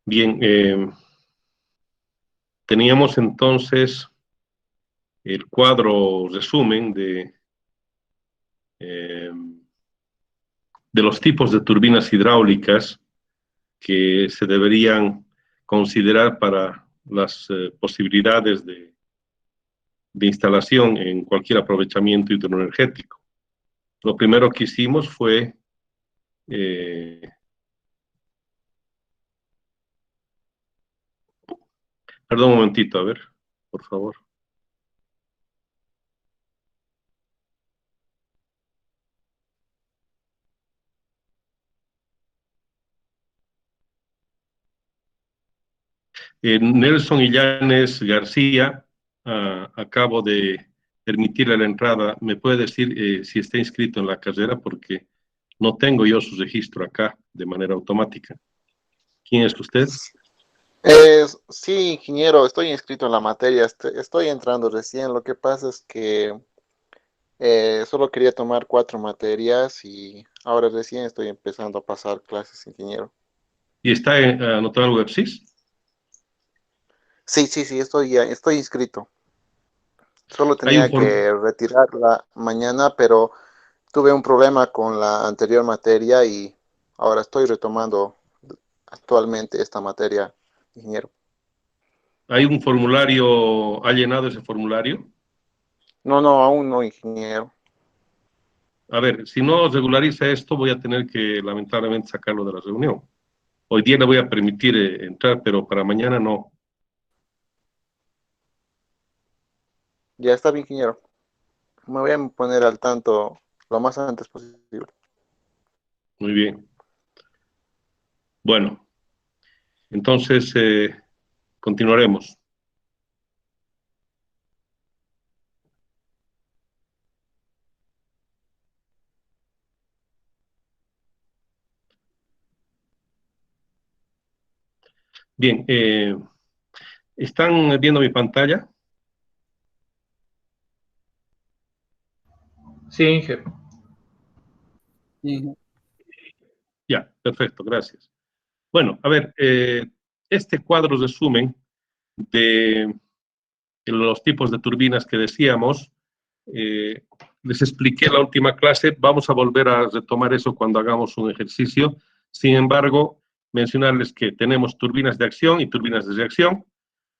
Bien, teníamos entonces el cuadro resumen eh, de los tipos de turbinas hidráulicas que se deberían considerar para las posibilidades de instalación en cualquier aprovechamiento hidroenergético. Lo primero que hicimos fue perdón un momentito, a ver, por favor. Nelson Illanes García, acabo de permitirle la entrada. ¿Me puede decir si está inscrito en la carrera? Porque no tengo yo su registro acá de manera automática. ¿Quién es usted? Sí, ingeniero, estoy inscrito en la materia, estoy entrando recién. Lo que pasa es que solo quería tomar 4 materias y ahora recién estoy empezando a pasar clases, ingeniero. ¿Y está anotado en el WebSys? Sí, estoy inscrito. Solo Hay un tenía que retirarla mañana, pero tuve un problema con la anterior materia y ahora estoy retomando actualmente esta materia, ingeniero. ¿Hay un formulario? ¿Ha llenado ese formulario? No, aún no, ingeniero. A ver, si no regulariza esto, voy a tener que lamentablemente sacarlo de la reunión. Hoy día le voy a permitir entrar, pero para mañana no. Ya está bien, ingeniero. Me voy a poner al tanto lo más antes posible. Muy bien. Bueno, entonces continuaremos. Bien, ¿están viendo mi pantalla? Sí, Inge. Ya, perfecto, gracias. Bueno, a ver, este cuadro resumen de los tipos de turbinas que decíamos, les expliqué en la última clase, vamos a volver a retomar eso cuando hagamos un ejercicio. Sin embargo, mencionarles que tenemos turbinas de acción y turbinas de reacción,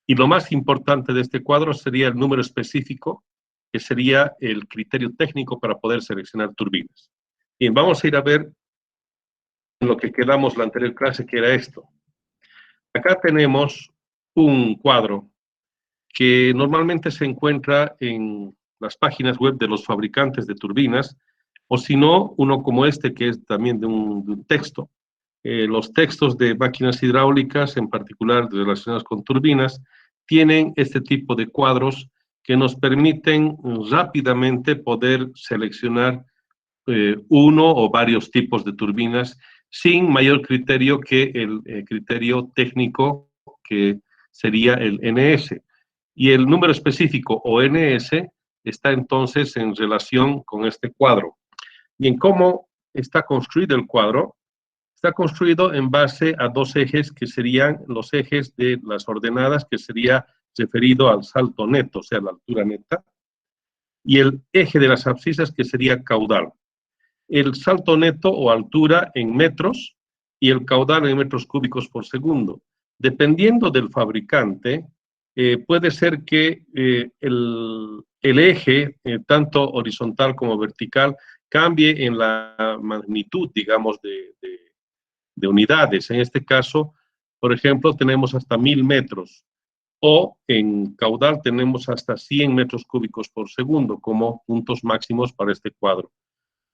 y lo más importante de este cuadro sería el número específico, que sería el criterio técnico para poder seleccionar turbinas. Bien, vamos a ir a ver en lo que quedamos la anterior clase, que era esto. Acá tenemos un cuadro que normalmente se encuentra en las páginas web de los fabricantes de turbinas, o si no, uno como este, que es también de un texto. Los textos de máquinas hidráulicas, en particular relacionados con turbinas, tienen este tipo de cuadros que nos permiten rápidamente poder seleccionar uno o varios tipos de turbinas sin mayor criterio que el criterio técnico, que sería el NS. Y el número específico o NS está entonces en relación con este cuadro. Y en cómo está construido el cuadro, está construido en base a dos ejes que serían los ejes de las ordenadas, que sería referido al salto neto, o sea, la altura neta, y el eje de las abscisas, que sería caudal. El salto neto o altura en metros y el caudal en metros cúbicos por segundo. Dependiendo del fabricante, puede ser que el eje, tanto horizontal como vertical, cambie en la magnitud, digamos, de unidades. En este caso, por ejemplo, tenemos hasta 1000 metros, o en caudal tenemos hasta 100 metros cúbicos por segundo como puntos máximos para este cuadro.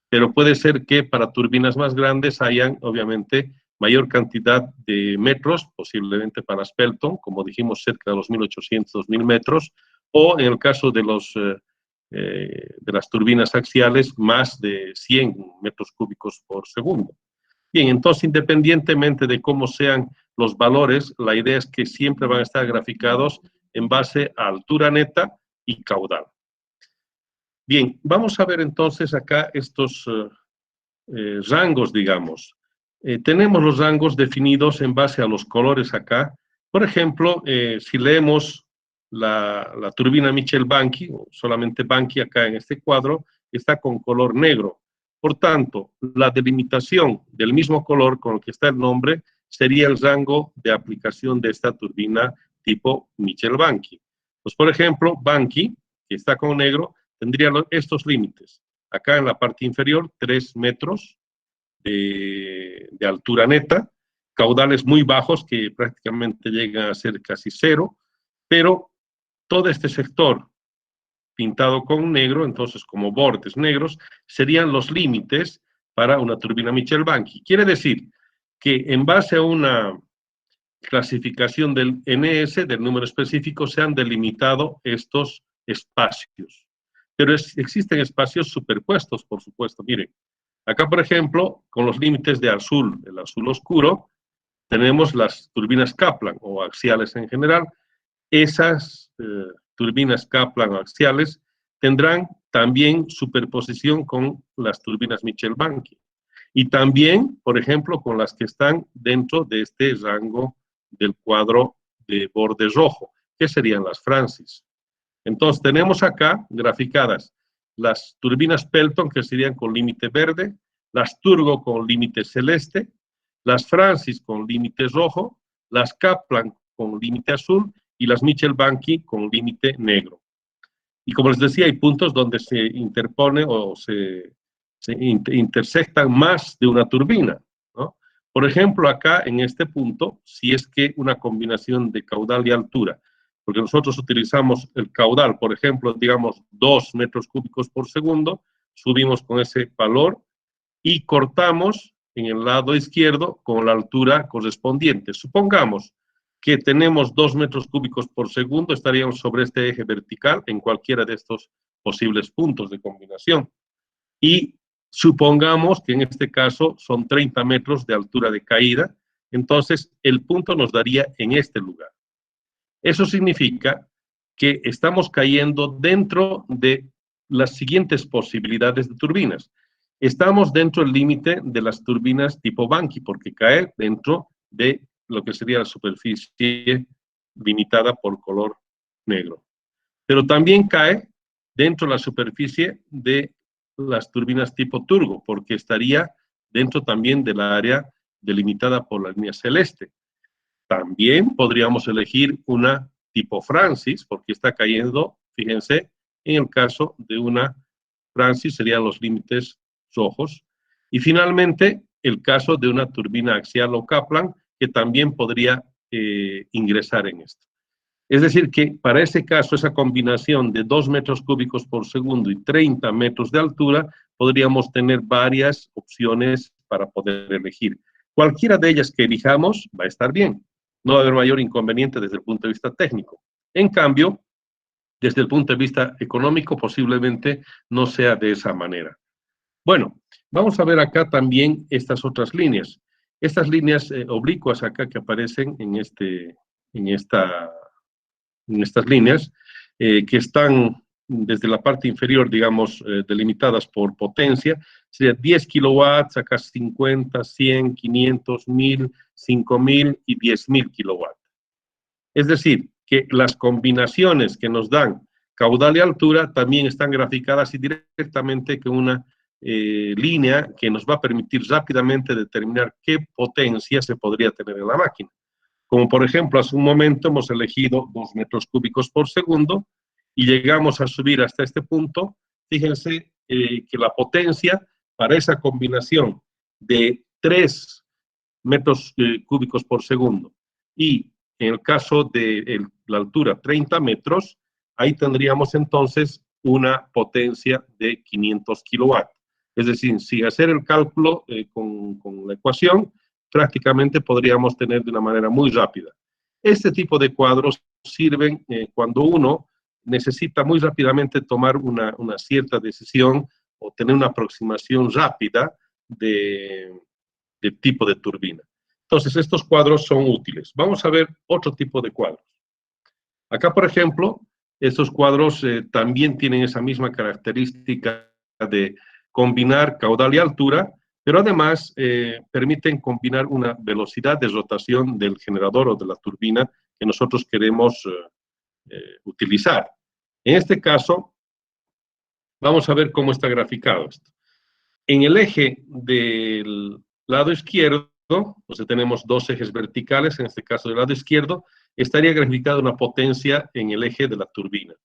Pero puede ser que para turbinas más grandes hayan, obviamente, mayor cantidad de metros, posiblemente para Spelton, como dijimos, cerca de los 1800, 2000 metros, o en el caso de las turbinas axiales, más de 100 metros cúbicos por segundo. Bien, entonces, independientemente de cómo sean los valores, la idea es que siempre van a estar graficados en base a altura neta y caudal. Bien, vamos a ver entonces acá estos rangos, digamos. tenemos los rangos definidos en base a los colores acá. Por ejemplo, si leemos la turbina Mitchell-Banky, o solamente Banky acá en este cuadro, está con color negro. Por tanto, la delimitación del mismo color con el que está el nombre sería el rango de aplicación de esta turbina tipo Mitchell-Banky. Pues, por ejemplo, Banky, que está con negro, tendría estos límites. Acá en la parte inferior, 3 metros de altura neta, caudales muy bajos que prácticamente llegan a ser casi cero, pero todo este sector pintado con negro, entonces como bordes negros, serían los límites para una turbina Mitchell-Banky. Quiere decir que en base a una clasificación del NS, del número específico, se han delimitado estos espacios. Pero existen espacios superpuestos, por supuesto. Miren, acá, por ejemplo, con los límites de azul, el azul oscuro, tenemos las turbinas Kaplan o axiales en general. Esas turbinas Kaplan o axiales tendrán también superposición con las turbinas Mitchell-Banky. Y también, por ejemplo, con las que están dentro de este rango del cuadro de borde rojo, que serían las Francis. Entonces, tenemos acá graficadas las turbinas Pelton, que serían con límite verde, las Turgo con límite celeste, las Francis con límite rojo, las Kaplan con límite azul y las Mitchell-Banky con límite negro. Y como les decía, hay puntos donde se interpone o se intersectan más de una turbina, ¿no? Por ejemplo, acá en este punto, si es que una combinación de caudal y altura, porque nosotros utilizamos el caudal, por ejemplo, digamos 2 metros cúbicos por segundo, subimos con ese valor y cortamos en el lado izquierdo con la altura correspondiente. Supongamos que tenemos 2 metros cúbicos por segundo, estaríamos sobre este eje vertical en cualquiera de estos posibles puntos de combinación. Y supongamos que en este caso son 30 metros de altura de caída, entonces el punto nos daría en este lugar. Eso significa que estamos cayendo dentro de las siguientes posibilidades de turbinas. Estamos dentro del límite de las turbinas tipo Banky, porque cae dentro de lo que sería la superficie limitada por color negro. Pero también cae dentro de la superficie de las turbinas tipo Turgo, porque estaría dentro también del área delimitada por la línea celeste. También podríamos elegir una tipo Francis, porque está cayendo, fíjense, en el caso de una Francis serían los límites rojos. Y finalmente, el caso de una turbina axial o Kaplan, que también podría ingresar en esto. Es decir, que para ese caso, esa combinación de 2 metros cúbicos por segundo y 30 metros de altura, podríamos tener varias opciones para poder elegir. Cualquiera de ellas que elijamos va a estar bien. No va a haber mayor inconveniente desde el punto de vista técnico. En cambio, desde el punto de vista económico, posiblemente no sea de esa manera. Bueno, vamos a ver acá también estas otras líneas. Estas líneas oblicuas acá que aparecen en estas líneas, que están desde la parte inferior, digamos, delimitadas por potencia, sería 10 kilowatts, acá 50, 100, 500, 1000, 5000 y 10.000 kilowatts. Es decir, que las combinaciones que nos dan caudal y altura también están graficadas y directamente con una línea que nos va a permitir rápidamente determinar qué potencia se podría tener en la máquina. Como por ejemplo, hace un momento hemos elegido 2 metros cúbicos por segundo y llegamos a subir hasta este punto. Fíjense que la potencia para esa combinación de 3 metros cúbicos por segundo y en el caso de la altura 30 metros, ahí tendríamos entonces una potencia de 500 kilowatts. Es decir, sin hacer el cálculo con la ecuación, prácticamente podríamos tener de una manera muy rápida. Este tipo de cuadros sirven cuando uno necesita muy rápidamente tomar una cierta decisión o tener una aproximación rápida de tipo de turbina. Entonces, estos cuadros son útiles. Vamos a ver otro tipo de cuadros. Acá, por ejemplo, estos cuadros también tienen esa misma característica de combinar caudal y altura, pero además permiten combinar una velocidad de rotación del generador o de la turbina que nosotros queremos utilizar. En este caso, vamos a ver cómo está graficado esto. En el eje del lado izquierdo, o sea, tenemos dos ejes verticales, en este caso del lado izquierdo, estaría graficada una potencia en el eje de la turbina.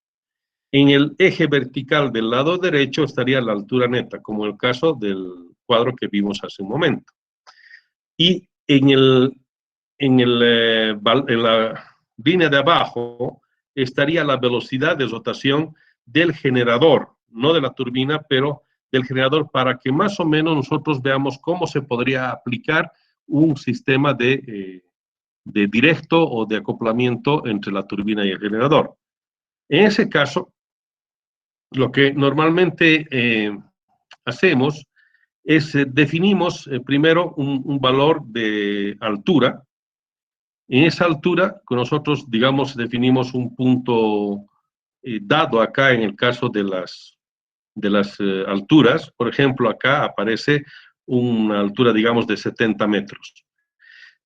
En el eje vertical del lado derecho estaría la altura neta, como el caso del cuadro que vimos hace un momento. Y en la línea de abajo estaría la velocidad de rotación del generador, no de la turbina, pero del generador, para que más o menos nosotros veamos cómo se podría aplicar un sistema de directo o de acoplamiento entre la turbina y el generador. En ese caso, lo que normalmente hacemos es definimos primero un valor de altura. En esa altura, que nosotros, digamos, definimos un punto dado acá en el caso de las alturas. Por ejemplo, acá aparece una altura, digamos, de 70 metros.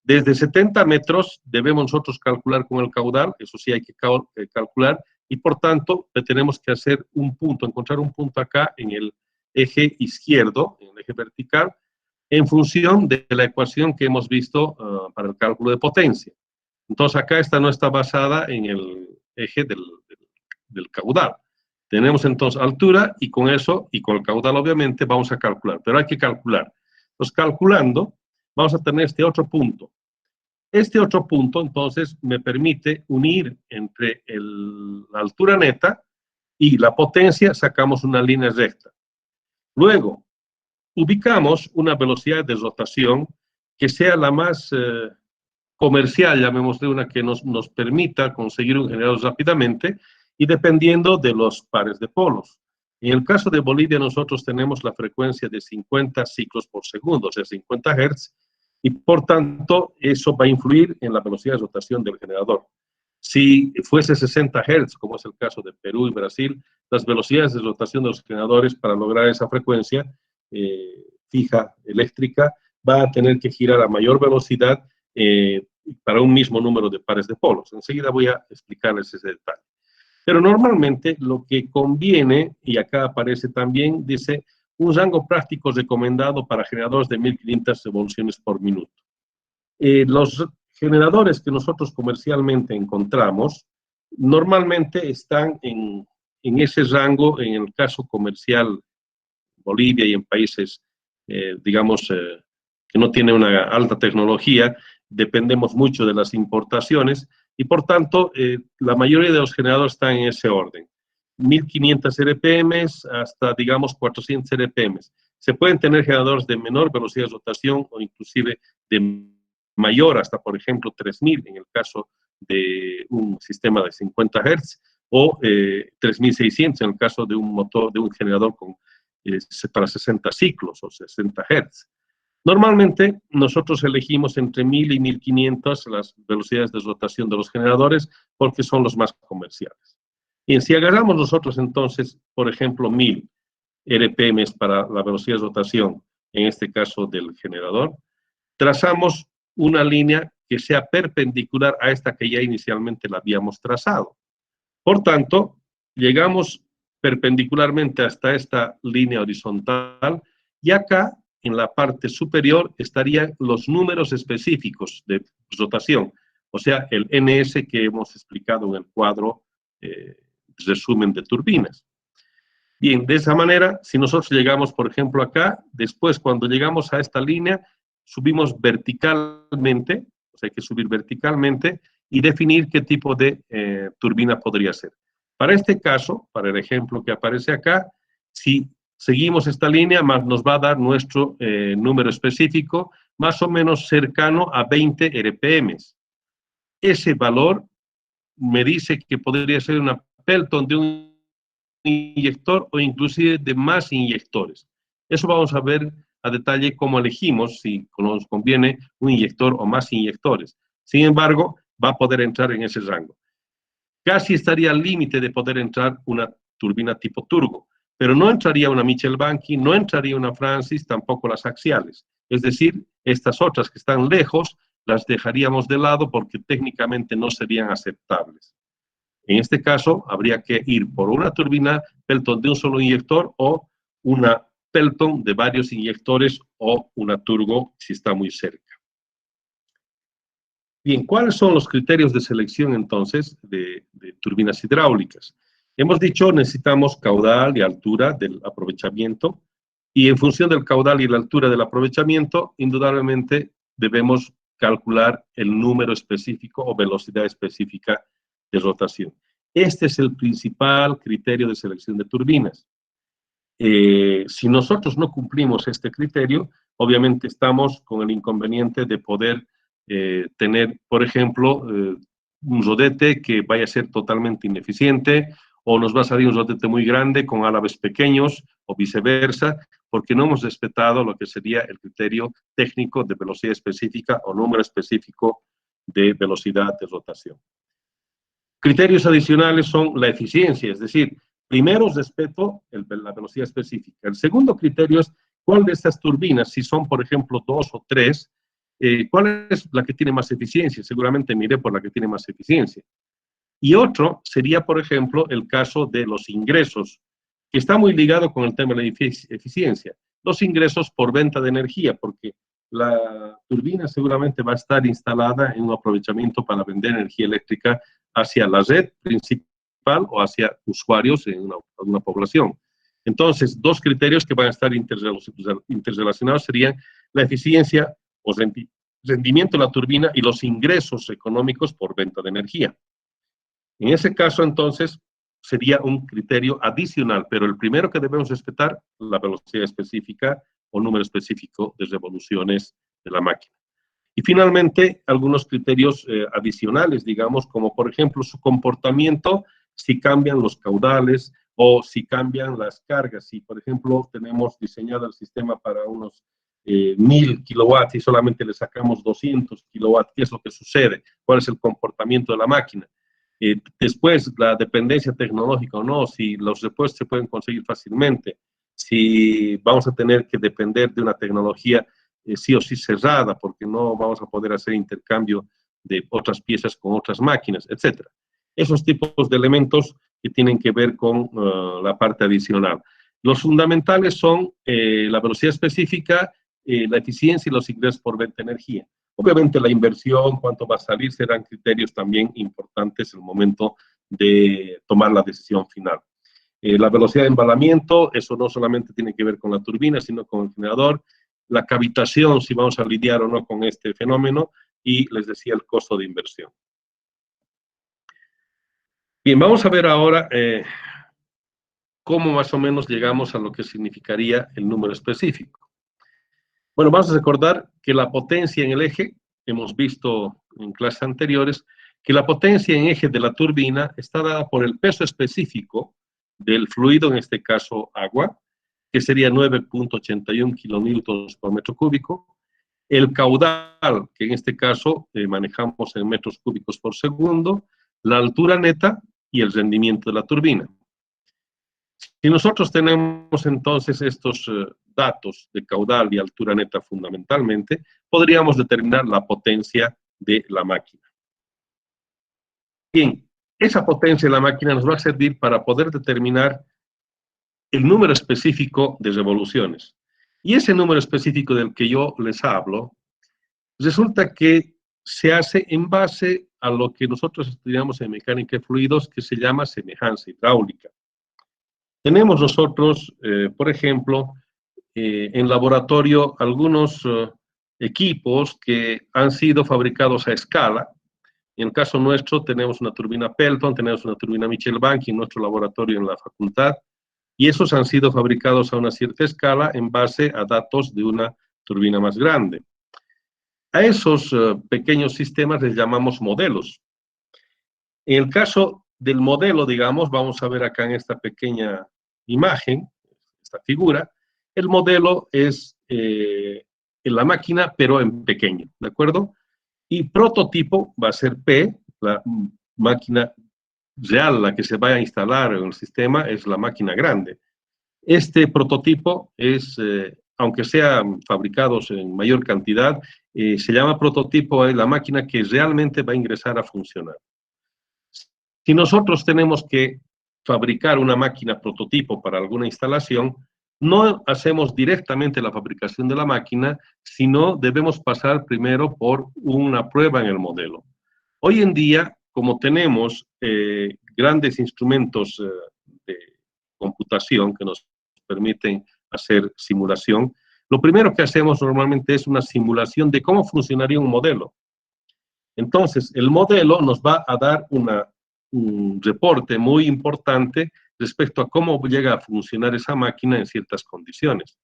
Desde 70 metros debemos nosotros calcular con el caudal, eso sí hay que calcular, y por tanto tenemos que hacer un punto, encontrar un punto acá en el eje izquierdo, en el eje vertical, en función de la ecuación que hemos visto para el cálculo de potencia. Entonces acá esta no está basada en el eje del caudal. Tenemos entonces altura y con eso, y con el caudal obviamente, vamos a calcular, pero hay que calcular. Entonces calculando, vamos a tener este otro punto. Este otro punto, entonces, me permite unir entre la altura neta y la potencia, sacamos una línea recta. Luego, ubicamos una velocidad de rotación que sea la más comercial, llamémosle una que nos permita conseguir un generador rápidamente y dependiendo de los pares de polos. En el caso de Bolivia, nosotros tenemos la frecuencia de 50 ciclos por segundo, o sea, 50 Hz, y por tanto, eso va a influir en la velocidad de rotación del generador. Si fuese 60 Hz, como es el caso de Perú y Brasil, las velocidades de rotación de los generadores para lograr esa frecuencia fija eléctrica va a tener que girar a mayor velocidad para un mismo número de pares de polos. Enseguida voy a explicarles ese detalle. Pero normalmente lo que conviene, y acá aparece también, dice, un rango práctico recomendado para generadores de 1500 revoluciones por minuto. Los generadores que nosotros comercialmente encontramos, normalmente están en ese rango, en el caso comercial Bolivia y en países, digamos, que no tienen una alta tecnología, dependemos mucho de las importaciones y por tanto la mayoría de los generadores están en ese orden. 1500 RPM hasta, digamos, 400 RPM. Se pueden tener generadores de menor velocidad de rotación o inclusive de mayor, hasta, por ejemplo, 3000 en el caso de un sistema de 50 Hz o 3600 en el caso de un motor, de un generador para 60 ciclos o 60 Hz. Normalmente nosotros elegimos entre 1000 y 1500 las velocidades de rotación de los generadores porque son los más comerciales. Y si agarramos nosotros entonces, por ejemplo, 1000 RPM para la velocidad de rotación, en este caso del generador, trazamos una línea que sea perpendicular a esta que ya inicialmente la habíamos trazado. Por tanto, llegamos perpendicularmente hasta esta línea horizontal y acá, en la parte superior, estarían los números específicos de rotación, o sea, el NS que hemos explicado en el cuadro resumen de turbinas. Bien, de esa manera, si nosotros llegamos, por ejemplo, acá, después cuando llegamos a esta línea, subimos verticalmente, o sea, hay que subir verticalmente y definir qué tipo de turbina podría ser. Para este caso, para el ejemplo que aparece acá, si seguimos esta línea, nos va a dar nuestro número específico, más o menos cercano a 20 RPM. Ese valor me dice que podría ser una Pelton de un inyector o inclusive de más inyectores. Eso vamos a ver a detalle cómo elegimos, si nos conviene un inyector o más inyectores. Sin embargo, va a poder entrar en ese rango. Casi estaría al límite de poder entrar una turbina tipo turbo, pero no entraría una Mitchell-Banky, no entraría una Francis, tampoco las axiales. Es decir, estas otras que están lejos las dejaríamos de lado porque técnicamente no serían aceptables. En este caso, habría que ir por una turbina Pelton de un solo inyector o una Pelton de varios inyectores o una turbo si está muy cerca. Bien, ¿cuáles son los criterios de selección entonces de turbinas hidráulicas? Hemos dicho necesitamos caudal y altura del aprovechamiento y en función del caudal y la altura del aprovechamiento, indudablemente debemos calcular el número específico o velocidad específica de rotación. Este es el principal criterio de selección de turbinas. Si nosotros no cumplimos este criterio, obviamente estamos con el inconveniente de poder tener, por ejemplo, un rodete que vaya a ser totalmente ineficiente, o nos va a salir un rodete muy grande con álabes pequeños, o viceversa, porque no hemos respetado lo que sería el criterio técnico de velocidad específica o número específico de velocidad de rotación. Criterios adicionales son la eficiencia, es decir, primero respeto la velocidad específica. El segundo criterio es cuál de estas turbinas, si son, por ejemplo, 2 o 3, ¿cuál es la que tiene más eficiencia? Seguramente miré por la que tiene más eficiencia. Y otro sería, por ejemplo, el caso de los ingresos, que está muy ligado con el tema de la eficiencia. Los ingresos por venta de energía, porque la turbina seguramente va a estar instalada en un aprovechamiento para vender energía eléctrica hacia la red principal o hacia usuarios en una población. Entonces, dos criterios que van a estar interrelacionados serían la eficiencia o rendimiento de la turbina y los ingresos económicos por venta de energía. En ese caso, entonces, sería un criterio adicional, pero el primero que debemos respetar, la velocidad específica o número específico de revoluciones de la máquina. Y finalmente, algunos criterios adicionales, digamos, como por ejemplo su comportamiento, si cambian los caudales o si cambian las cargas. Si, por ejemplo, tenemos diseñado el sistema para unos 1000 kilowatts y solamente le sacamos 200 kilowatts, ¿qué es lo que sucede? ¿Cuál es el comportamiento de la máquina? Después, la dependencia tecnológica o no, si los repuestos se pueden conseguir fácilmente, si vamos a tener que depender de una tecnología sí o sí cerrada, porque no vamos a poder hacer intercambio de otras piezas con otras máquinas, etc. Esos tipos de elementos que tienen que ver con la parte adicional. Los fundamentales son la velocidad específica, la eficiencia y los ingresos por venta de energía. Obviamente la inversión, cuánto va a salir, serán criterios también importantes en el momento de tomar la decisión final. La velocidad de embalamiento, eso no solamente tiene que ver con la turbina, sino con el generador, la cavitación, si vamos a lidiar o no con este fenómeno, y les decía el costo de inversión. Bien, vamos a ver ahora cómo más o menos llegamos a lo que significaría el número específico. Bueno, vamos a recordar que la potencia en el eje, hemos visto en clases anteriores, que la potencia en eje de la turbina está dada por el peso específico del fluido, en este caso agua, que sería 9.81 kilonewtons por metro cúbico, el caudal, que en este caso manejamos en metros cúbicos por segundo, la altura neta y el rendimiento de la turbina. Si nosotros tenemos entonces estos datos de caudal y altura neta fundamentalmente, podríamos determinar la potencia de la máquina. Bien, esa potencia de la máquina nos va a servir para poder determinar el número específico de revoluciones. Y ese número específico del que yo les hablo, resulta que se hace en base a lo que nosotros estudiamos en mecánica de fluidos, que se llama semejanza hidráulica. Tenemos nosotros, por ejemplo, en laboratorio algunos equipos que han sido fabricados a escala. En el caso nuestro tenemos una turbina Pelton, tenemos una turbina Mitchell-Banky en nuestro laboratorio en la facultad, y esos han sido fabricados a una cierta escala en base a datos de una turbina más grande. A esos pequeños sistemas les llamamos modelos. En el caso del modelo, digamos, vamos a ver acá en esta pequeña imagen, esta figura, el modelo es en la máquina, pero en pequeño, ¿de acuerdo? Y prototipo va a ser P, la máquina real, la que se vaya a instalar en el sistema, es la máquina grande. Este prototipo es, aunque sean fabricados en mayor cantidad, se llama prototipo la máquina que realmente va a ingresar a funcionar. Si nosotros tenemos que fabricar una máquina prototipo para alguna instalación, no hacemos directamente la fabricación de la máquina, sino debemos pasar primero por una prueba en el modelo. Hoy en día, como tenemos grandes instrumentos de computación que nos permiten hacer simulación, lo primero que hacemos normalmente es una simulación de cómo funcionaría un modelo. Entonces, el modelo nos va a dar un reporte muy importante respecto a cómo llega a funcionar esa máquina en ciertas condiciones.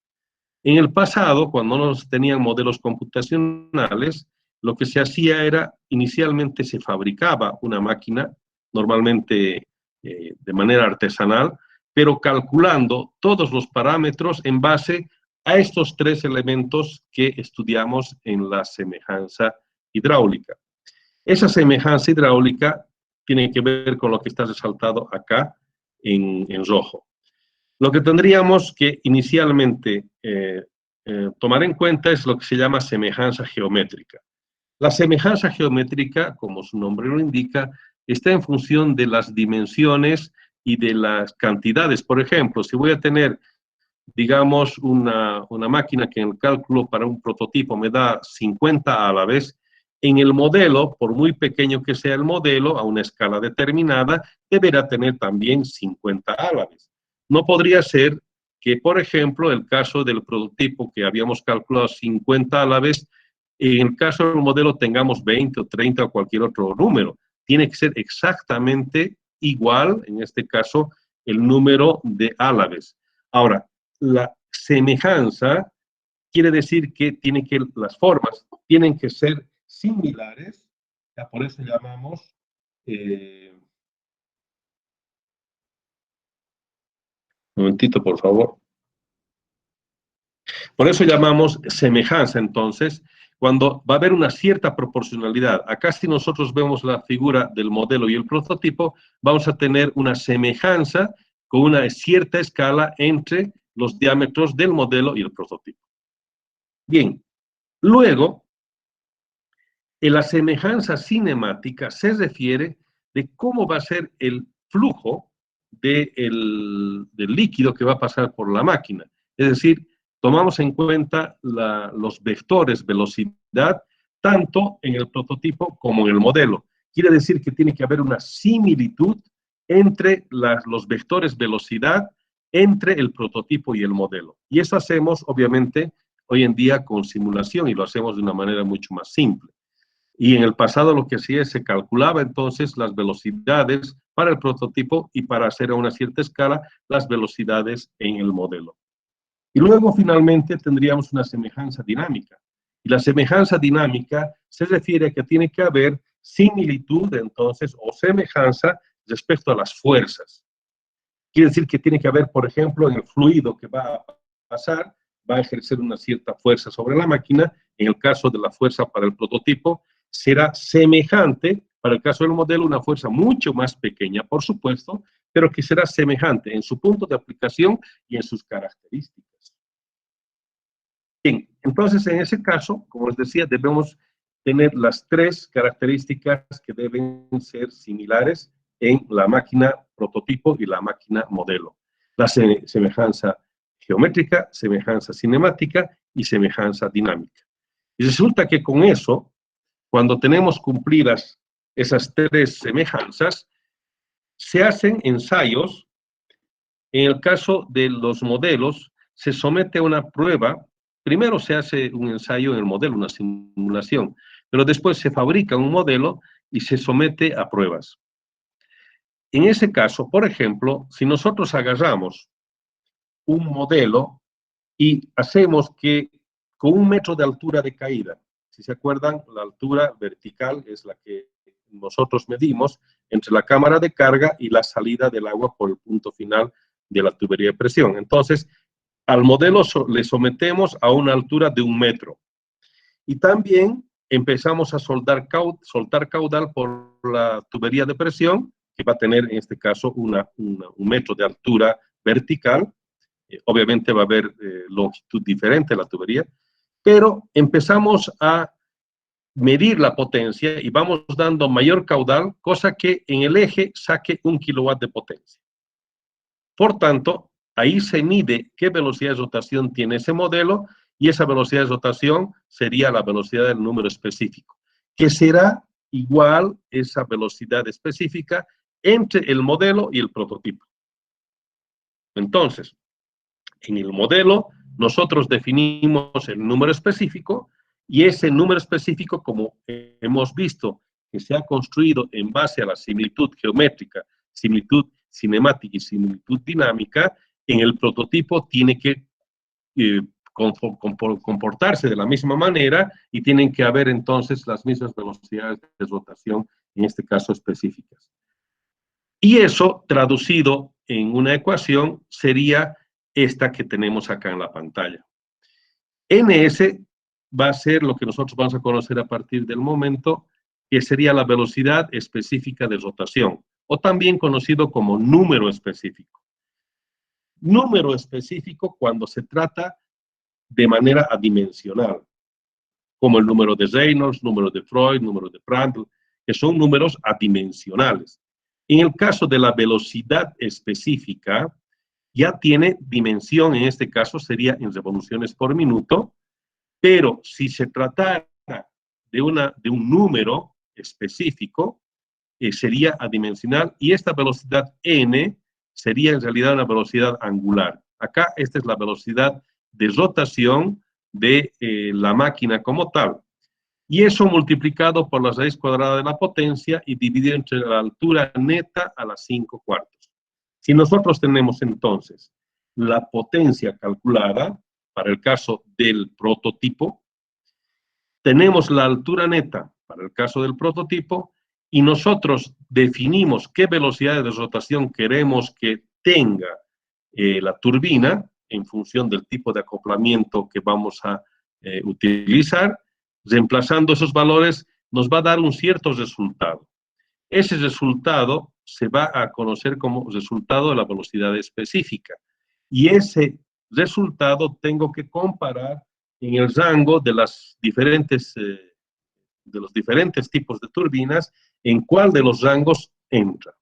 En el pasado, cuando no se tenían modelos computacionales, lo que se hacía era, inicialmente se fabricaba una máquina, normalmente de manera artesanal, pero calculando todos los parámetros en base a estos tres elementos que estudiamos en la semejanza hidráulica. Esa semejanza hidráulica tiene que ver con lo que está resaltado acá en rojo. Lo que tendríamos que inicialmente tomar en cuenta es lo que se llama semejanza geométrica. La semejanza geométrica, como su nombre lo indica, está en función de las dimensiones y de las cantidades. Por ejemplo, si voy a tener, digamos, una máquina que en el cálculo para un prototipo me da 50 álabes, en el modelo, por muy pequeño que sea el modelo, a una escala determinada, deberá tener también 50 álabes. No podría ser que, por ejemplo, el caso del prototipo que habíamos calculado 50 álabes, en el caso del modelo tengamos 20 o 30 o cualquier otro número. Tiene que ser exactamente igual, en este caso, el número de álabes. Ahora, la semejanza quiere decir que las formas tienen que ser similares, ya por eso llamamos un momentito, por favor. Por eso llamamos semejanza, entonces, cuando va a haber una cierta proporcionalidad. Acá si nosotros vemos la figura del modelo y el prototipo, vamos a tener una semejanza con una cierta escala entre los diámetros del modelo y el prototipo. Bien, luego, en la semejanza cinemática se refiere de cómo va a ser el flujo del líquido que va a pasar por la máquina. Es decir, tomamos en cuenta los vectores velocidad, tanto en el prototipo como en el modelo. Quiere decir que tiene que haber una similitud entre los vectores velocidad, entre el prototipo y el modelo. Y eso hacemos, obviamente, hoy en día con simulación y lo hacemos de una manera mucho más simple. Y en el pasado lo que hacía es se calculaba entonces las velocidades para el prototipo y para hacer a una cierta escala las velocidades en el modelo. Y luego finalmente tendríamos una semejanza dinámica. Y la semejanza dinámica se refiere a que tiene que haber similitud entonces o semejanza respecto a las fuerzas. Quiere decir que tiene que haber, por ejemplo, en el fluido que va a pasar, va a ejercer una cierta fuerza sobre la máquina. En el caso de la fuerza para el prototipo, será semejante, para el caso del modelo, una fuerza mucho más pequeña, por supuesto, pero que será semejante en su punto de aplicación y en sus características. Bien, entonces en ese caso, como les decía, debemos tener las tres características que deben ser similares en la máquina prototipo y la máquina modelo. La semejanza geométrica, semejanza cinemática y semejanza dinámica. Y resulta que con eso, cuando tenemos cumplidas esas tres semejanzas, se hacen ensayos. En el caso de los modelos, se somete a una prueba. Primero se hace un ensayo en el modelo, una simulación, pero después se fabrica un modelo y se somete a pruebas. En ese caso, por ejemplo, si nosotros agarramos un modelo y hacemos que con 1 metro de altura de caída, si se acuerdan, la altura vertical es la que nosotros medimos entre la cámara de carga y la salida del agua por el punto final de la tubería de presión. Entonces, al modelo le sometemos a una altura de 1 metro. Y también empezamos a soltar caudal por la tubería de presión, que va a tener en este caso 1 metro de altura vertical. Obviamente va a haber longitud diferente de la tubería, pero empezamos a medir la potencia y vamos dando mayor caudal, cosa que en el eje saque 1 kilowatt de potencia. Por tanto, ahí se mide qué velocidad de rotación tiene ese modelo y esa velocidad de rotación sería la velocidad del número específico, que será igual esa velocidad específica entre el modelo y el prototipo. Entonces, en el modelo nosotros definimos el número específico y ese número específico, como hemos visto, que se ha construido en base a la similitud geométrica, similitud cinemática y similitud dinámica, en el prototipo tiene que comportarse de la misma manera y tienen que haber entonces las mismas velocidades de rotación, en este caso específicas. Y eso, traducido en una ecuación, sería esta que tenemos acá en la pantalla. NS va a ser lo que nosotros vamos a conocer a partir del momento, que sería la velocidad específica de rotación, o también conocido como número específico. Número específico cuando se trata de manera adimensional, como el número de Reynolds, número de Freud, número de Prandtl, que son números adimensionales. En el caso de la velocidad específica, ya tiene dimensión, en este caso sería en revoluciones por minuto, pero si se tratara de un número específico, sería adimensional, y esta velocidad n sería en realidad una velocidad angular. Acá esta es la velocidad de rotación de la máquina como tal. Y eso multiplicado por la raíz cuadrada de la potencia y dividido entre la altura neta a las 5/4. Si nosotros tenemos entonces la potencia calculada, para el caso del prototipo, tenemos la altura neta para el caso del prototipo, y nosotros definimos qué velocidad de rotación queremos que tenga la turbina en función del tipo de acoplamiento que vamos a utilizar. Reemplazando esos valores nos va a dar un cierto resultado. Ese resultado se va a conocer como resultado de la velocidad específica. Y ese resultado tengo que comparar en el rango de los diferentes tipos de turbinas, en cuál de los rangos entra.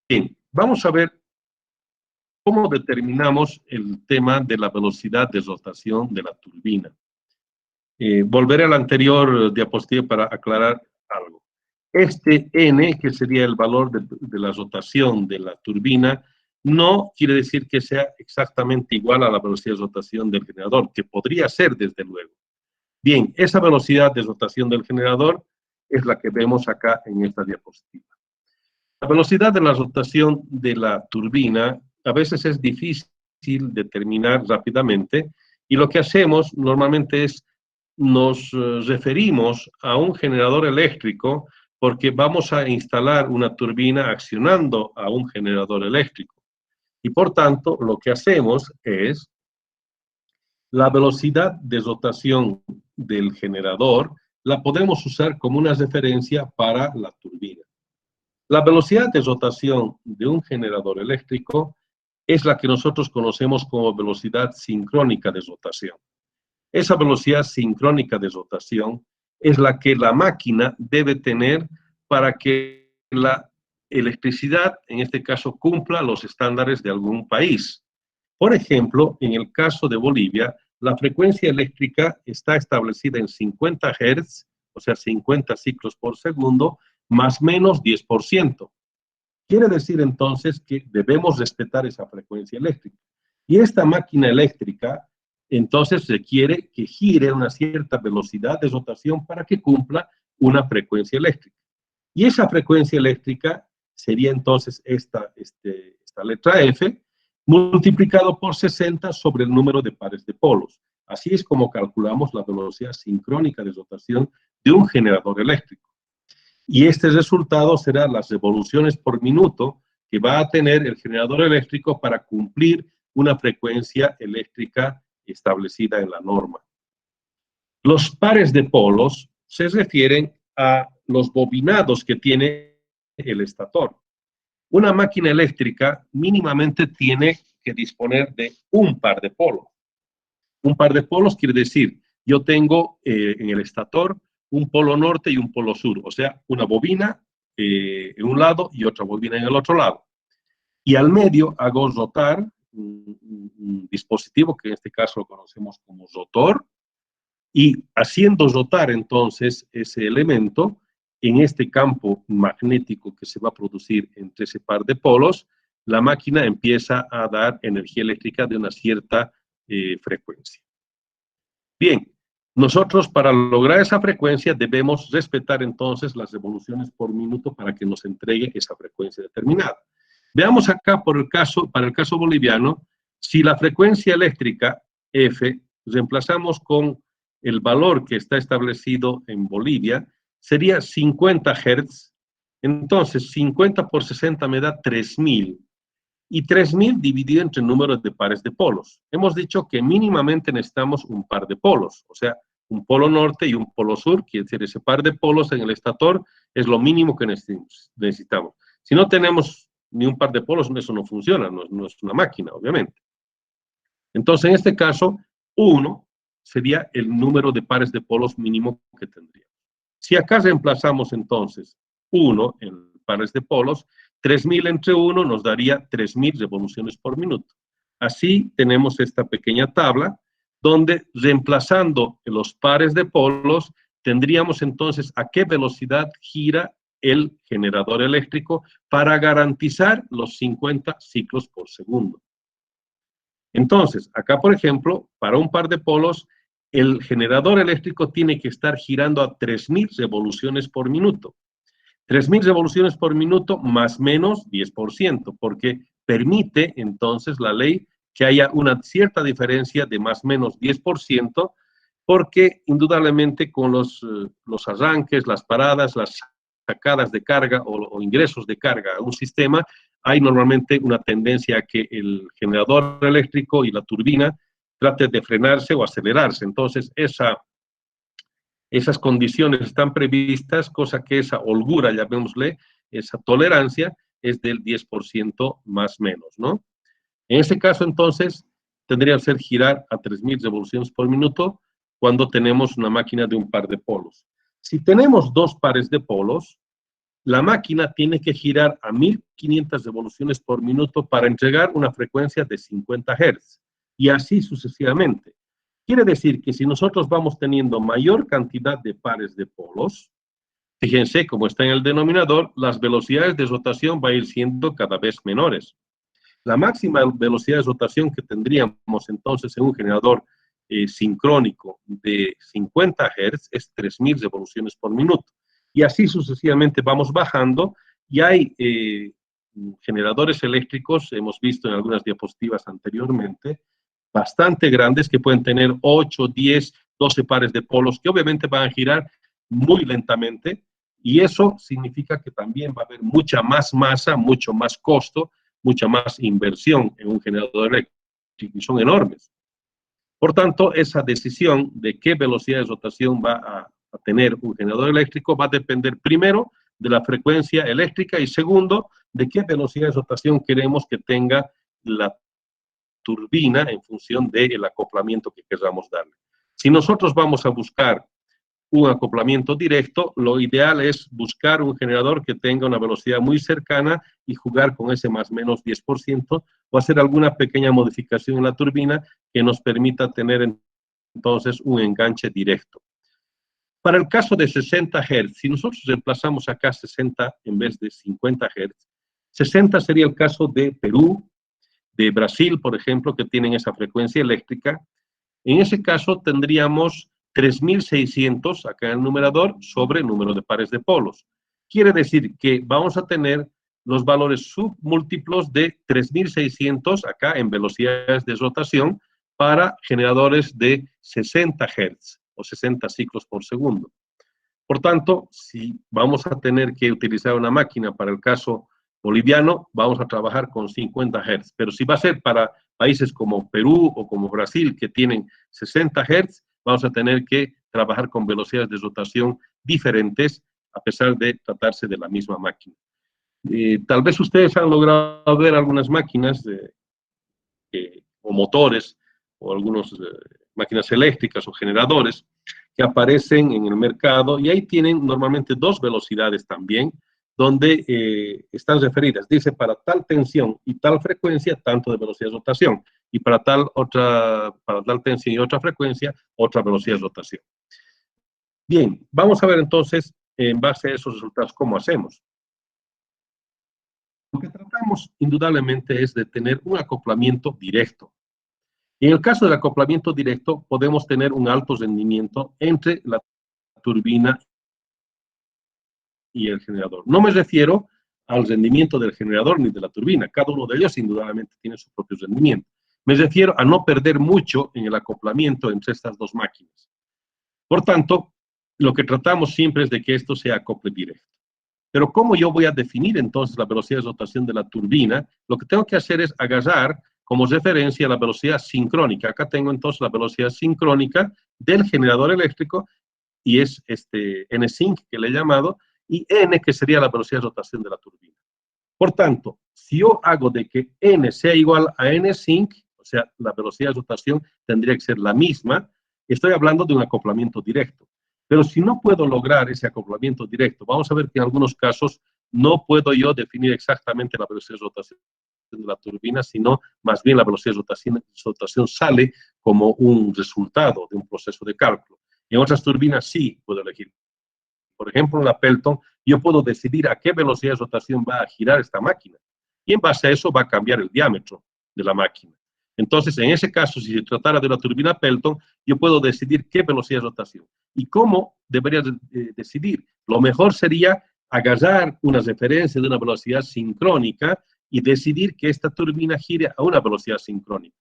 Bien, vamos a ver cómo determinamos el tema de la velocidad de rotación de la turbina. Volveré a la anterior diapositiva para aclarar algo. Este N, que sería el valor de la rotación de la turbina, no quiere decir que sea exactamente igual a la velocidad de rotación del generador, que podría ser desde luego. Bien, esa velocidad de rotación del generador es la que vemos acá en esta diapositiva. La velocidad de la rotación de la turbina a veces es difícil determinar rápidamente, y lo que hacemos normalmente es nos referimos a un generador eléctrico porque vamos a instalar una turbina accionando a un generador eléctrico. Y por tanto, lo que hacemos es la velocidad de rotación del generador la podemos usar como una referencia para la turbina. La velocidad de rotación de un generador eléctrico es la que nosotros conocemos como velocidad sincrónica de rotación. Esa velocidad sincrónica de rotación es la que la máquina debe tener para que la electricidad, en este caso, cumpla los estándares de algún país. Por ejemplo, en el caso de Bolivia, la frecuencia eléctrica está establecida en 50 Hz, o sea, 50 ciclos por segundo, más o menos 10%. Quiere decir entonces que debemos respetar esa frecuencia eléctrica. Y esta máquina eléctrica entonces requiere que gire a una cierta velocidad de rotación para que cumpla una frecuencia eléctrica. Y esa frecuencia eléctrica sería entonces esta letra F, multiplicado por 60 sobre el número de pares de polos. Así es como calculamos la velocidad sincrónica de rotación de un generador eléctrico. Y este resultado será las revoluciones por minuto que va a tener el generador eléctrico para cumplir una frecuencia eléctrica establecida en la norma. Los pares de polos se refieren a los bobinados que tiene el estator. Una máquina eléctrica mínimamente tiene que disponer de un par de polos. Un par de polos quiere decir, yo tengo en el estator un polo norte y un polo sur, o sea, una bobina en un lado y otra bobina en el otro lado. Y al medio hago rotar un dispositivo que en este caso lo conocemos como rotor, y haciendo rotar entonces ese elemento en este campo magnético que se va a producir entre ese par de polos, la máquina empieza a dar energía eléctrica de una cierta frecuencia. Bien, nosotros para lograr esa frecuencia debemos respetar entonces las revoluciones por minuto para que nos entregue esa frecuencia determinada. Veamos acá para el caso boliviano, si la frecuencia eléctrica F reemplazamos con el valor que está establecido en Bolivia, sería 50 Hz. Entonces, 50 por 60 me da 3000. Y 3000 dividido entre números de pares de polos. Hemos dicho que mínimamente necesitamos un par de polos, o sea, un polo norte y un polo sur, quiere decir, ese par de polos en el estator es lo mínimo que necesitamos. Si no tenemos ni un par de polos, eso no funciona, no es una máquina, obviamente. Entonces, en este caso, 1 sería el número de pares de polos mínimo que tendríamos. Si acá reemplazamos entonces 1 en pares de polos, 3000 entre 1 nos daría 3000 revoluciones por minuto. Así tenemos esta pequeña tabla donde reemplazando los pares de polos tendríamos entonces a qué velocidad gira el generador eléctrico para garantizar los 50 ciclos por segundo. Entonces, acá por ejemplo, para un par de polos, el generador eléctrico tiene que estar girando a 3000 revoluciones por minuto. 3000 revoluciones por minuto más menos 10%, porque permite entonces la ley que haya una cierta diferencia de más o menos 10%, porque indudablemente con los arranques, las paradas, las sacadas de carga o ingresos de carga a un sistema, hay normalmente una tendencia a que el generador eléctrico y la turbina trate de frenarse o acelerarse. Entonces, esas condiciones están previstas, cosa que esa holgura, llamémosle, esa tolerancia, es del 10% más menos, ¿no? En este caso, entonces, tendría que ser girar a 3000 revoluciones por minuto cuando tenemos una máquina de un par de polos. Si tenemos dos pares de polos, la máquina tiene que girar a 1500 revoluciones por minuto para entregar una frecuencia de 50 Hz, y así sucesivamente. Quiere decir que si nosotros vamos teniendo mayor cantidad de pares de polos, fíjense cómo está en el denominador, las velocidades de rotación van a ir siendo cada vez menores. La máxima velocidad de rotación que tendríamos entonces en un generador sincrónico de 50 Hz es 3000 revoluciones por minuto. Y así sucesivamente vamos bajando, y hay generadores eléctricos, hemos visto en algunas diapositivas anteriormente, bastante grandes que pueden tener 8, 10, 12 pares de polos que obviamente van a girar muy lentamente, y eso significa que también va a haber mucha más masa, mucho más costo, mucha más inversión en un generador eléctrico, y son enormes. Por tanto, esa decisión de qué velocidad de rotación va a tener un generador eléctrico va a depender primero de la frecuencia eléctrica y segundo, de qué velocidad de rotación queremos que tenga la turbina en función del acoplamiento que queramos darle. Si nosotros vamos a buscar un acoplamiento directo, lo ideal es buscar un generador que tenga una velocidad muy cercana y jugar con ese más o menos 10% o hacer alguna pequeña modificación en la turbina que nos permita tener entonces un enganche directo. Para el caso de 60 Hz, si nosotros reemplazamos acá 60 en vez de 50 Hz, 60 sería el caso de Perú, de Brasil, por ejemplo, que tienen esa frecuencia eléctrica. En ese caso tendríamos 3600 acá en el numerador sobre el número de pares de polos. Quiere decir que vamos a tener los valores submúltiplos de 3600 acá en velocidades de rotación para generadores de 60 Hz o 60 ciclos por segundo. Por tanto, si vamos a tener que utilizar una máquina para el caso boliviano, vamos a trabajar con 50 Hz. Pero si va a ser para países como Perú o como Brasil, que tienen 60 Hz, vamos a tener que trabajar con velocidades de rotación diferentes, a pesar de tratarse de la misma máquina. Tal vez ustedes han logrado ver algunas máquinas o motores, o algunas máquinas eléctricas o generadores que aparecen en el mercado, y ahí tienen normalmente dos velocidades también, donde están referidas, dice para tal tensión y tal frecuencia, tanto de velocidad de rotación, y para tal tensión y otra frecuencia, otra velocidad de rotación. Bien, vamos a ver entonces, en base a esos resultados, cómo hacemos. Lo que tratamos, indudablemente, es de tener un acoplamiento directo. En el caso del acoplamiento directo, podemos tener un alto rendimiento entre la turbina y el generador. No me refiero al rendimiento del generador ni de la turbina. Cada uno de ellos, indudablemente, tiene su propio rendimiento. Me refiero a no perder mucho en el acoplamiento entre estas dos máquinas. Por tanto, lo que tratamos siempre es de que esto sea acople directo. Pero ¿cómo yo voy a definir entonces la velocidad de rotación de la turbina? Lo que tengo que hacer es agarrar como referencia la velocidad sincrónica. Acá tengo entonces la velocidad sincrónica del generador eléctrico, y es N-sync que le he llamado, y N que sería la velocidad de rotación de la turbina. Por tanto, si yo hago de que N sea igual a N-sync, o sea, la velocidad de rotación tendría que ser la misma, estoy hablando de un acoplamiento directo. Pero si no puedo lograr ese acoplamiento directo, vamos a ver que en algunos casos no puedo yo definir exactamente la velocidad de rotación de la turbina, sino más bien la velocidad de rotación sale como un resultado de un proceso de cálculo. En otras turbinas sí puedo elegir. Por ejemplo, en la Pelton, yo puedo decidir a qué velocidad de rotación va a girar esta máquina. Y en base a eso va a cambiar el diámetro de la máquina. Entonces, en ese caso, si se tratara de una turbina Pelton, yo puedo decidir qué velocidad de rotación. ¿Y cómo debería decidir? Lo mejor sería agarrar una referencia de una velocidad sincrónica y decidir que esta turbina gire a una velocidad sincrónica.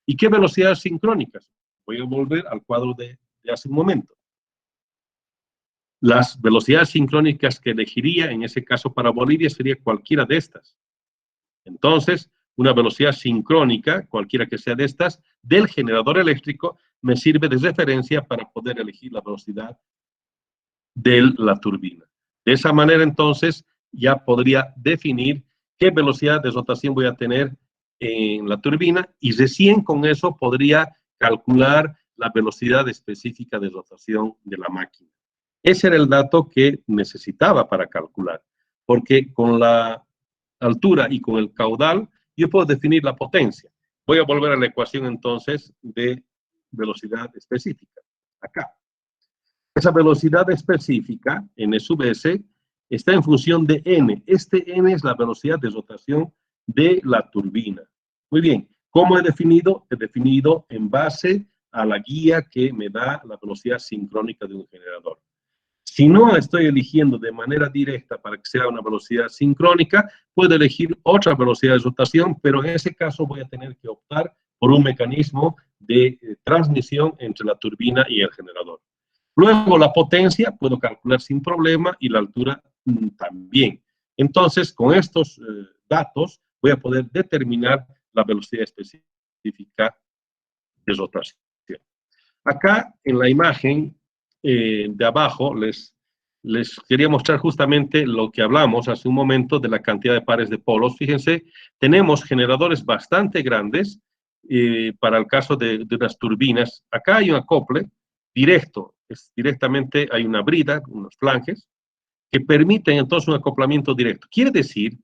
¿Y qué velocidades sincrónicas? Voy a volver al cuadro de hace un momento. Las velocidades sincrónicas que elegiría, en ese caso para Bolivia, sería cualquiera de estas. Entonces, una velocidad sincrónica, cualquiera que sea de estas, del generador eléctrico, me sirve de referencia para poder elegir la velocidad de la turbina. De esa manera, entonces, ya podría definir qué velocidad de rotación voy a tener en la turbina, y recién con eso podría calcular la velocidad específica de rotación de la máquina. Ese era el dato que necesitaba para calcular, porque con la altura y con el caudal yo puedo definir la potencia. Voy a volver a la ecuación entonces de velocidad específica. Acá. Esa velocidad específica, N sub S, está en función de N. Este N es la velocidad de rotación de la turbina. Muy bien. ¿Cómo he definido? He definido en base a la guía que me da la velocidad sincrónica de un generador. Si no estoy eligiendo de manera directa para que sea una velocidad sincrónica, puedo elegir otra velocidad de rotación, pero en ese caso voy a tener que optar por un mecanismo de transmisión entre la turbina y el generador. Luego la potencia puedo calcular sin problema, y la altura también. Entonces, con estos datos voy a poder determinar la velocidad específica de rotación. Acá en la imagen de abajo les quería mostrar justamente lo que hablamos hace un momento de la cantidad de pares de polos. Fíjense, tenemos generadores bastante grandes para el caso de unas turbinas. Acá hay un acople directo, directamente hay una brida, unos flanges, que permiten entonces un acoplamiento directo. Quiere decir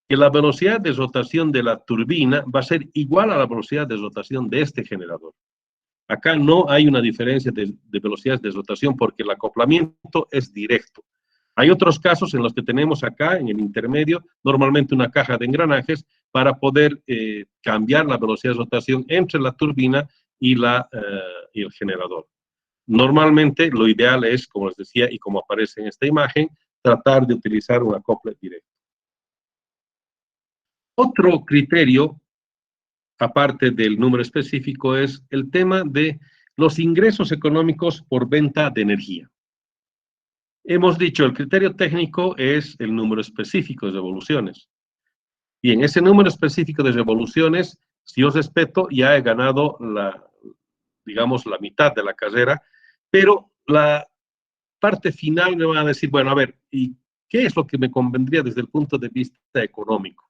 que la velocidad de rotación de la turbina va a ser igual a la velocidad de rotación de este generador. Acá no hay una diferencia de velocidades de rotación porque el acoplamiento es directo. Hay otros casos en los que tenemos acá, en el intermedio, normalmente una caja de engranajes para poder cambiar la velocidad de rotación entre la turbina y el generador. Normalmente lo ideal es, como les decía y como aparece en esta imagen, tratar de utilizar un acople directo. Otro criterio, aparte del número específico, es el tema de los ingresos económicos por venta de energía. Hemos dicho, el criterio técnico es el número específico de revoluciones. Bien, ese número específico de revoluciones, si yo respeto, ya he ganado digamos, la mitad de la carrera, pero la parte final me van a decir, bueno, a ver, ¿y qué es lo que me convendría desde el punto de vista económico?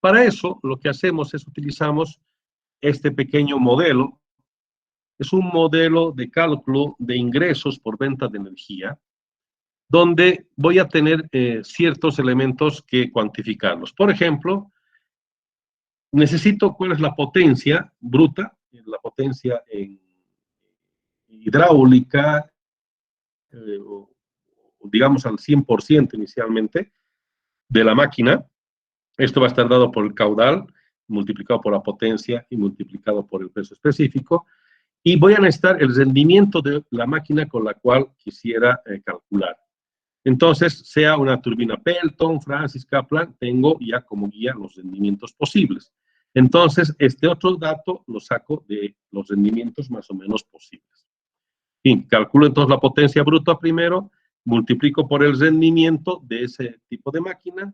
Para eso, lo que hacemos es utilizamos este pequeño modelo es un modelo de cálculo de ingresos por venta de energía, donde voy a tener ciertos elementos que cuantificarlos. Por ejemplo, necesito cuál es la potencia bruta, la potencia en hidráulica, o digamos al 100% inicialmente, de la máquina. Esto va a estar dado por el caudal, multiplicado por la potencia y multiplicado por el peso específico. Y voy a necesitar el rendimiento de la máquina con la cual quisiera calcular. Entonces, sea una turbina Pelton, Francis, Kaplan, tengo ya como guía los rendimientos posibles. Entonces, este otro dato lo saco de los rendimientos más o menos posibles. Bien, calculo entonces la potencia bruta primero, multiplico por el rendimiento de ese tipo de máquina.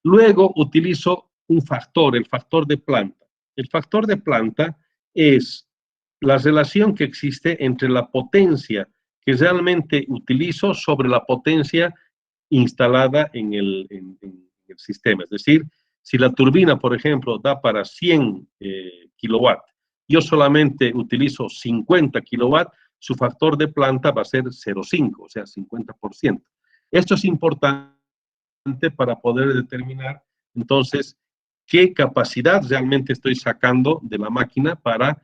Luego utilizo un factor, el factor de planta. El factor de planta es la relación que existe entre la potencia que realmente utilizo sobre la potencia instalada en el sistema. Es decir, si la turbina, por ejemplo, da para 100 kilowatts, yo solamente utilizo 50 kilowatts, su factor de planta va a ser 0,5, o sea, 50%. Esto es importante para poder determinar, entonces, qué capacidad realmente estoy sacando de la máquina para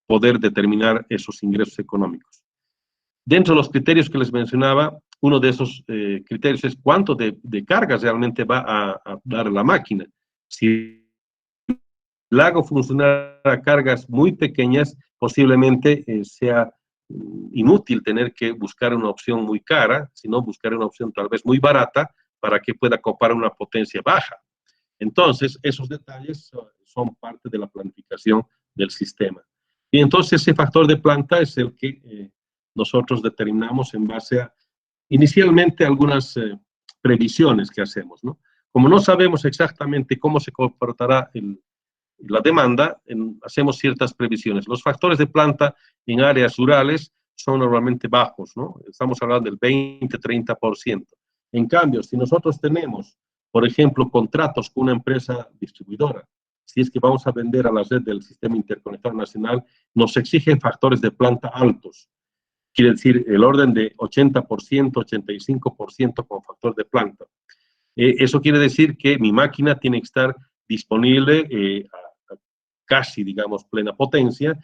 poder determinar esos ingresos económicos. Dentro de los criterios que les mencionaba, uno de esos criterios es cuánto de carga realmente va a dar la máquina. Si la hago funcionar a cargas muy pequeñas, posiblemente sea inútil tener que buscar una opción muy cara, sino buscar una opción tal vez muy barata para que pueda copar una potencia baja. Entonces, esos detalles son parte de la planificación del sistema. Y entonces ese factor de planta es el que nosotros determinamos en base a, inicialmente, algunas previsiones que hacemos, ¿no? Como no sabemos exactamente cómo se comportará la demanda, hacemos ciertas previsiones. Los factores de planta en áreas rurales son normalmente bajos, ¿no? Estamos hablando del 20-30%. En cambio, si nosotros tenemos, por ejemplo, contratos con una empresa distribuidora, si es que vamos a vender a la red del Sistema Interconectado Nacional, nos exigen factores de planta altos. Quiere decir, el orden de 80%, 85% con factor de planta. Eso quiere decir que mi máquina tiene que estar disponible a casi, digamos, plena potencia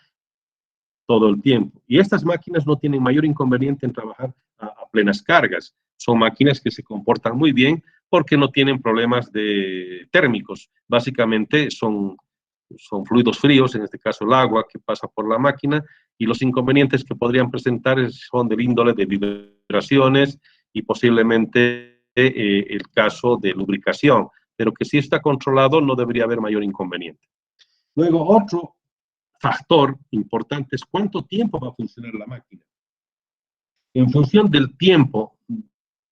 todo el tiempo. Y estas máquinas no tienen mayor inconveniente en trabajar a plenas cargas. Son máquinas que se comportan muy bien porque no tienen problemas térmicos. Básicamente son fluidos fríos, en este caso el agua que pasa por la máquina, y los inconvenientes que podrían presentar son del índole de vibraciones y posiblemente el caso de lubricación, pero que si está controlado no debería haber mayor inconveniente. Luego, otro factor importante es cuánto tiempo va a funcionar la máquina. En función del tiempo,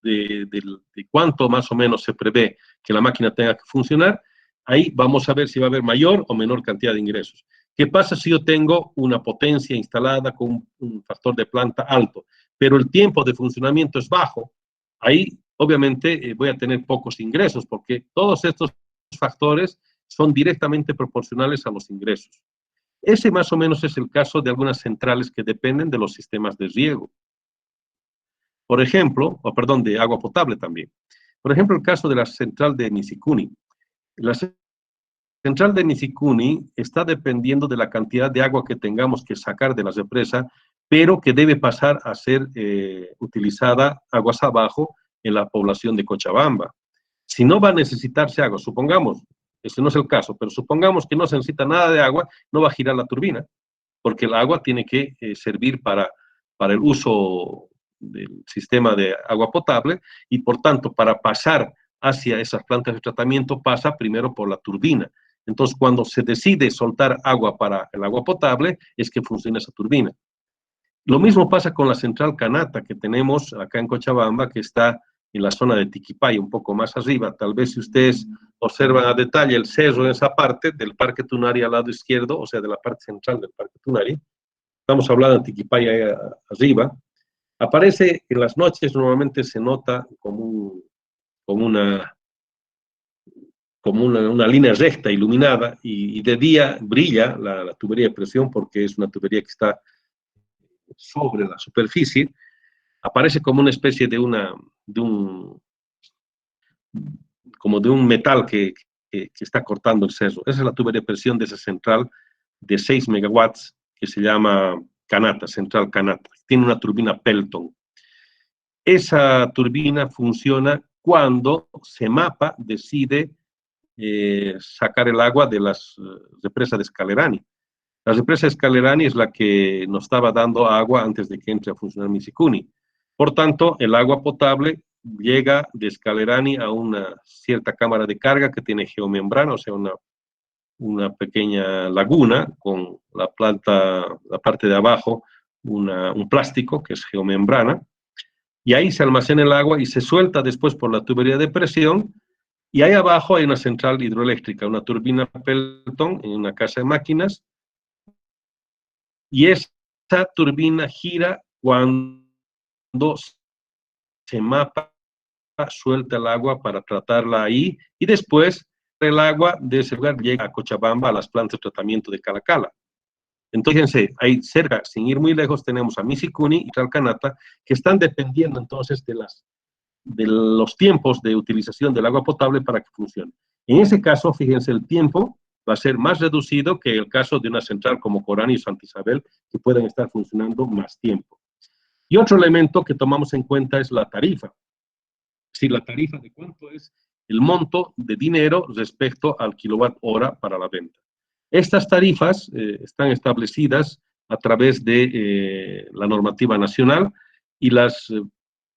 de cuánto más o menos se prevé que la máquina tenga que funcionar, ahí vamos a ver si va a haber mayor o menor cantidad de ingresos. ¿Qué pasa si yo tengo una potencia instalada con un factor de planta alto, pero el tiempo de funcionamiento es bajo? Ahí, obviamente, voy a tener pocos ingresos, porque todos estos factores son directamente proporcionales a los ingresos. Ese más o menos es el caso de algunas centrales que dependen de los sistemas de riego. Por ejemplo, de agua potable también. Por ejemplo, el caso de la central de Nisicuni. La central de Nisicuni está dependiendo de la cantidad de agua que tengamos que sacar de la represa, pero que debe pasar a ser utilizada aguas abajo en la población de Cochabamba. Si no va a necesitarse agua, supongamos, ese no es el caso, pero supongamos que no se necesita nada de agua, no va a girar la turbina, porque el agua tiene que servir para el uso del sistema de agua potable y, por tanto, para pasar hacia esas plantas de tratamiento pasa primero por la turbina. Entonces, cuando se decide soltar agua para el agua potable, es que funciona esa turbina. Lo mismo pasa con la central Canata que tenemos acá en Cochabamba, que está en la zona de Tiquipaya, un poco más arriba. Tal vez si ustedes observan a detalle el cerro en esa parte del Parque Tunari al lado izquierdo, o sea, de la parte central del Parque Tunari, estamos hablando de Tiquipaya arriba, aparece en las noches, normalmente se nota como una como una línea recta, iluminada, y de día brilla la tubería de presión porque es una tubería que está sobre la superficie, aparece como una especie como de un metal que está cortando el cerro. Esa es la tubería de presión de esa central de 6 megawatts que se llama Kanata, Central Kanata. Tiene una turbina Pelton. Esa turbina funciona cuando CEMAPA decide sacar el agua de las represas de Scalerani. La represa de Scalerani es la que nos estaba dando agua antes de que entre a funcionar Misicuni. Por tanto, el agua potable llega de Scalerani a una cierta cámara de carga que tiene geomembrana, o sea, una pequeña laguna con la parte de abajo, un plástico que es geomembrana, y ahí se almacena el agua y se suelta después por la tubería de presión, y ahí abajo hay una central hidroeléctrica, una turbina Pelton en una casa de máquinas, y esa turbina gira cuando se mapa, suelta el agua para tratarla ahí, y después el agua de ese lugar llega a Cochabamba, a las plantas de tratamiento de Calacala. Entonces, fíjense, ahí cerca, sin ir muy lejos, tenemos a Misicuni y Chalcanata, que están dependiendo entonces de los tiempos de utilización del agua potable para que funcione. En ese caso, fíjense, el tiempo va a ser más reducido que el caso de una central como Corán y Santa Isabel, que pueden estar funcionando más tiempo. Y otro elemento que tomamos en cuenta es la tarifa. Si la tarifa de cuánto es el monto de dinero respecto al kilowatt hora para la venta. Estas tarifas están establecidas a través de la normativa nacional y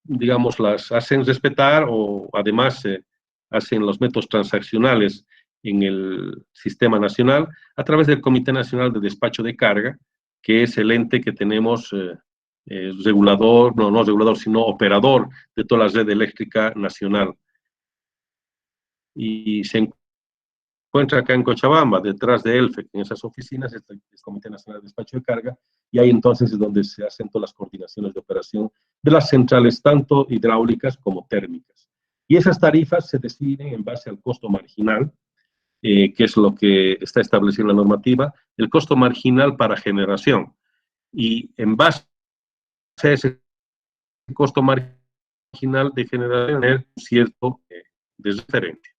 digamos, las hacen respetar o además hacen los métodos transaccionales en el sistema nacional a través del Comité Nacional de Despacho de Carga, que es el ente que tenemos regulador, no regulador, sino operador de toda la red eléctrica nacional. Y se encuentra acá en Cochabamba, detrás de ELFEC, en esas oficinas, está el Comité Nacional de Despacho de Carga, y ahí entonces es donde se hacen todas las coordinaciones de operación de las centrales, tanto hidráulicas como térmicas. Y esas tarifas se definen en base al costo marginal, que es lo que está establecido en la normativa, el costo marginal para generación. Y en base a ese costo marginal de generación, es cierto de referencia.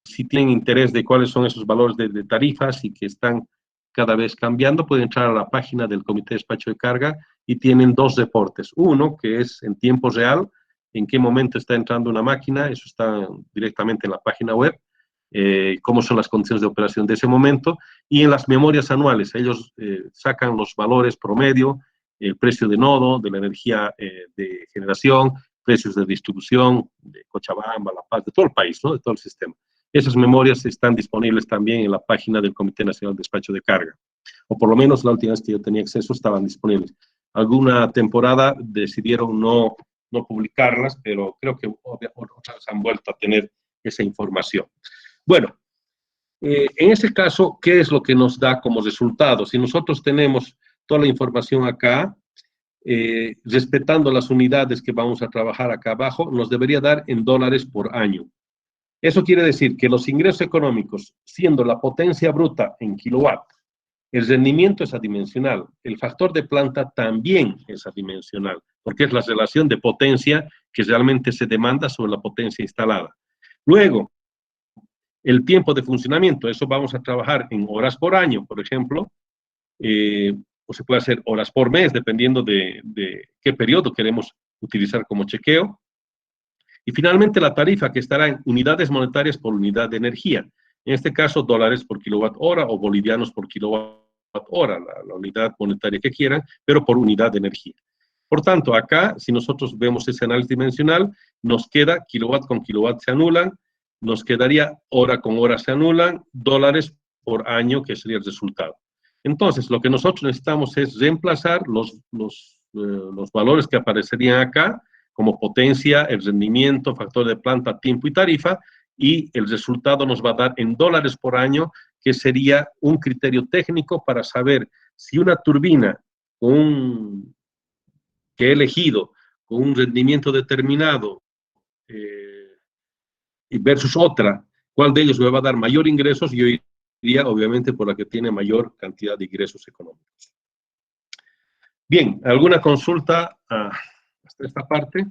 Si tienen interés de cuáles son esos valores de tarifas y que están cada vez cambiando, pueden entrar a la página del Comité de Despacho de Carga y tienen dos reportes. Uno, que es en tiempo real, en qué momento está entrando una máquina, eso está directamente en la página web, cómo son las condiciones de operación de ese momento, y en las memorias anuales, ellos sacan los valores promedio, el precio de nodo, de la energía de generación, precios de distribución, de Cochabamba, La Paz, de todo el país, ¿no? De todo el sistema. Esas memorias están disponibles también en la página del Comité Nacional de Despacho de Carga, o por lo menos la última vez que yo tenía acceso estaban disponibles. Alguna temporada decidieron no publicarlas, pero creo que otras han vuelto a tener esa información. Bueno, en ese caso, ¿qué es lo que nos da como resultado? Si nosotros tenemos toda la información acá, respetando las unidades que vamos a trabajar acá abajo, nos debería dar en dólares por año. Eso quiere decir que los ingresos económicos, siendo la potencia bruta en kilowatt, el rendimiento es adimensional, el factor de planta también es adimensional, porque es la relación de potencia que realmente se demanda sobre la potencia instalada. Luego, el tiempo de funcionamiento, eso vamos a trabajar en horas por año, por ejemplo, o se puede hacer horas por mes, dependiendo de qué periodo queremos utilizar como chequeo. Y finalmente la tarifa, que estará en unidades monetarias por unidad de energía. En este caso, dólares por kilowatt hora o bolivianos por kilowatt hora, la unidad monetaria que quieran, pero por unidad de energía. Por tanto, acá, si nosotros vemos ese análisis dimensional, nos queda kilowatt con kilowatt se anulan, nos quedaría hora con hora se anulan, dólares por año, que sería el resultado. Entonces, lo que nosotros necesitamos es reemplazar los valores que aparecerían acá, como potencia, el rendimiento, factor de planta, tiempo y tarifa, y el resultado nos va a dar en dólares por año, que sería un criterio técnico para saber si una turbina que he elegido con un rendimiento determinado versus otra ¿Cuál de ellos me va a dar mayor ingresos? Yo iría, obviamente, por la que tiene mayor cantidad de ingresos económicos. Bien, ¿alguna consulta hasta esta parte?